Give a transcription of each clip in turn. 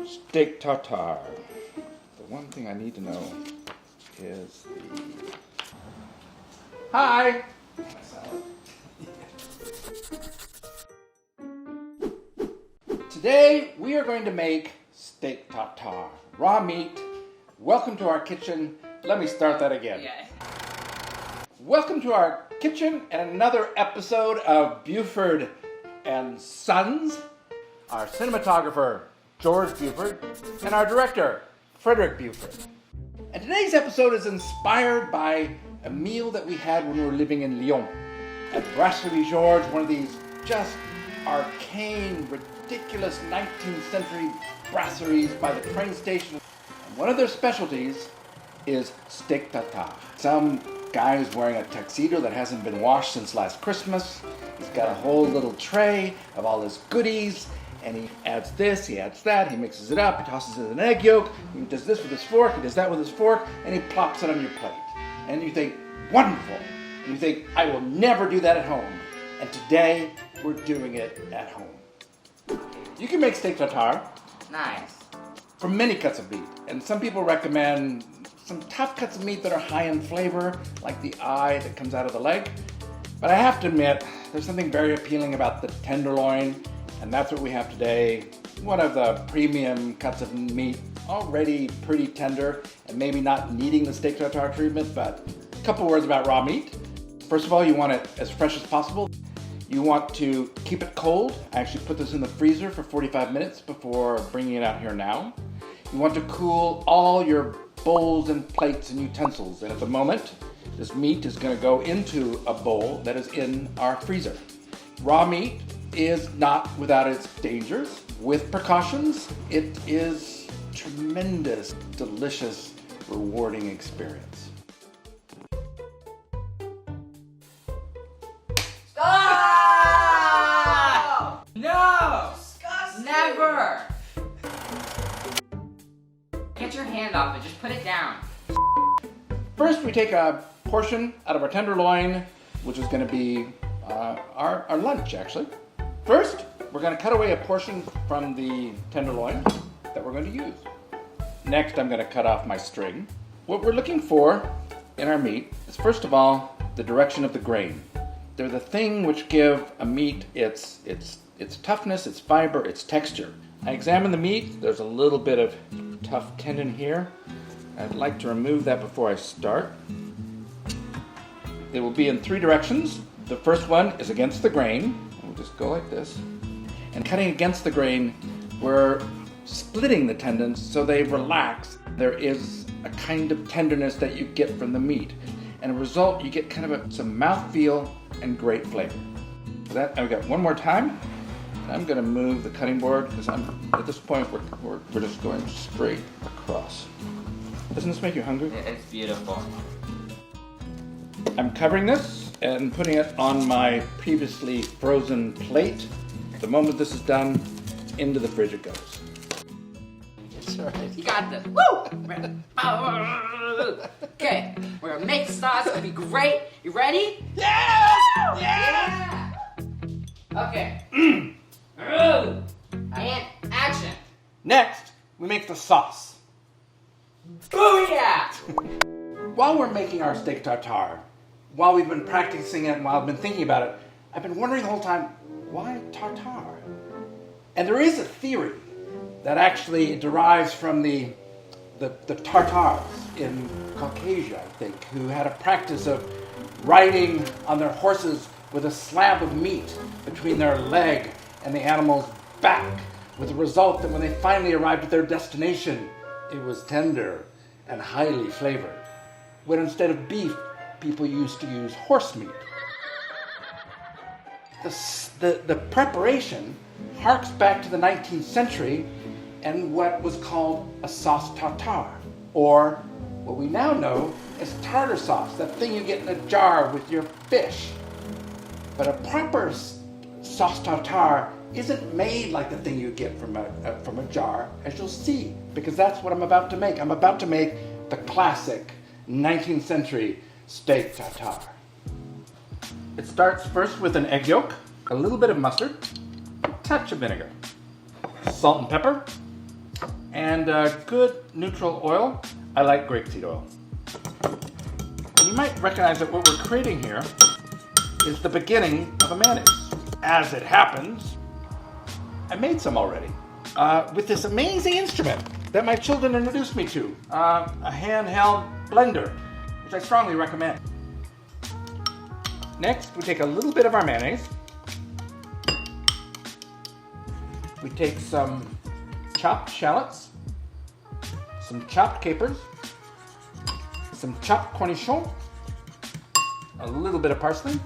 Steak tartare. The one thing I need to know is the... Hi! Today we are going to make steak tartare. Raw meat. Welcome to our kitchen. Let me start that again. Yeah. Welcome to our kitchen and another episode of Buford and Sons. Our cinematographer, George Buford, and our director, Frederick Buford. And today's episode is inspired by a meal that we had when we were living in Lyon. At Brasserie Georges, one of these just arcane, ridiculous 19th century brasseries by the train station. And one of their specialties is steak tartare. Some guy who's wearing a tuxedo that hasn't been washed since last Christmas. He's got a whole little tray of all his goodies, and he adds this, he adds that, he mixes it up, he tosses it in an egg yolk, he does this with his fork, he does that with his fork, and he plops it on your plate. And you think, wonderful. And you think, I will never do that at home. And today, we're doing it at home. You can make steak tartare. Nice. From many cuts of meat. And some people recommend some tough cuts of meat that are high in flavor, like the eye that comes out of the leg. But I have to admit, there's something very appealing about the tenderloin, and that's what we have today. One of the premium cuts of meat, already pretty tender, and maybe not needing the steak tartare treatment, but a couple words about raw meat. First of all, you want it as fresh as possible. You want to keep it cold. I actually put this in the freezer for 45 minutes before bringing it out here now. You want to cool all your bowls and plates and utensils. And at the moment, this meat is going to go into a bowl that is in our freezer. Raw meat is not without its dangers. With precautions, it is a tremendous, delicious, rewarding experience. Stop! No! Disgusting! Never! Get your hand off it, just put it down. First, we take a portion out of our tenderloin, which is going to be our lunch, actually. First, we're going to cut away a portion from the tenderloin that we're going to use. Next, I'm going to cut off my string. What we're looking for in our meat is, first of all, the direction of the grain. They're the thing which give a meat its toughness, its fiber, its texture. I examine the meat. There's a little bit of tough tendon here. I'd like to remove that before I start. It will be in three directions. The first one is against the grain. We'll just go like this. And cutting against the grain, we're splitting the tendons so they relax. There is a kind of tenderness that you get from the meat. And as a result, you get kind of some mouthfeel and great flavor. For that, I've got one more time. I'm going to move the cutting board because at this point we're just going straight across. Doesn't this make you hungry? It's beautiful. I'm covering this and putting it on my previously frozen plate. The moment this is done, into the fridge it goes. It's alright. You got this. Woo! Okay, we're gonna make the sauce. It's gonna be great. You ready? Yeah! Yeah! Okay. And action. Next, we make the sauce. Booyah! While we're making our steak tartare, while we've been practicing it and while I've been thinking about it, I've been wondering the whole time, why tartare? And there is a theory that actually derives from the Tartares in Caucasia, I think, who had a practice of riding on their horses with a slab of meat between their leg and the animal's back, with the result that when they finally arrived at their destination, it was tender and highly flavored. When instead of beef, people used to use horse meat. The preparation harks back to the 19th century and what was called a sauce tartare, or what we now know as tartar sauce, that thing you get in a jar with your fish. But a proper sauce tartare isn't made like the thing you get from a jar, as you'll see, because that's what I'm about to make. I'm about to make the classic 19th century steak tartare. It starts first with an egg yolk, a little bit of mustard, a touch of vinegar, salt and pepper, and good neutral oil. I like grapeseed oil. And you might recognize that what we're creating here is the beginning of a mayonnaise. As it happens, I made some already with this amazing instrument that my children introduced me to, a handheld blender, which I strongly recommend. Next, we take a little bit of our mayonnaise. We take some chopped shallots, some chopped capers, some chopped cornichons, a little bit of parsley,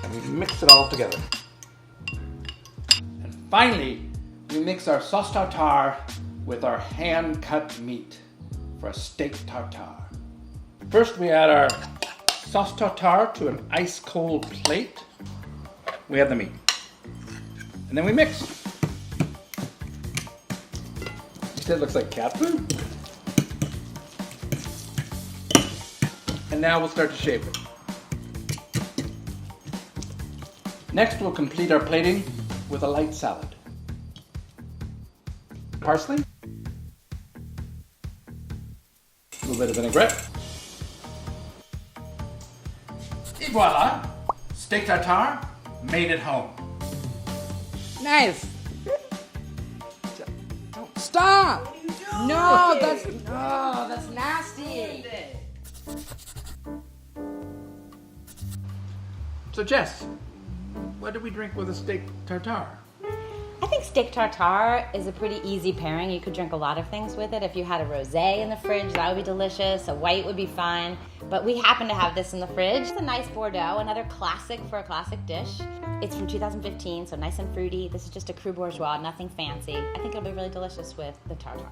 and we mix it all together. And finally, we mix our sauce tartare with our hand-cut meat for a steak tartare. First, we add our sauce tartare to an ice-cold plate. We add the meat. And then we mix. You said it looks like cat food? And now we'll start to shape it. Next, we'll complete our plating with a light salad. Parsley. A little bit of vinaigrette. Et voila! Steak tartare made at home. Nice. Don't stop. What are you doing? No, that's nasty. So Jess, what do we drink with a steak tartare? I think steak tartare is a pretty easy pairing. You could drink a lot of things with it. If you had a rosé in the fridge, that would be delicious. A white would be fine. But we happen to have this in the fridge. It's a nice Bordeaux, another classic for a classic dish. It's from 2015, so nice and fruity. This is just a cru bourgeois, nothing fancy. I think it'll be really delicious with the tartare.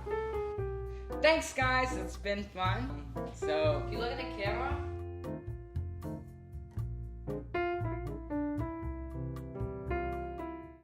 Thanks, guys. It's been fun. So, if you look at the camera.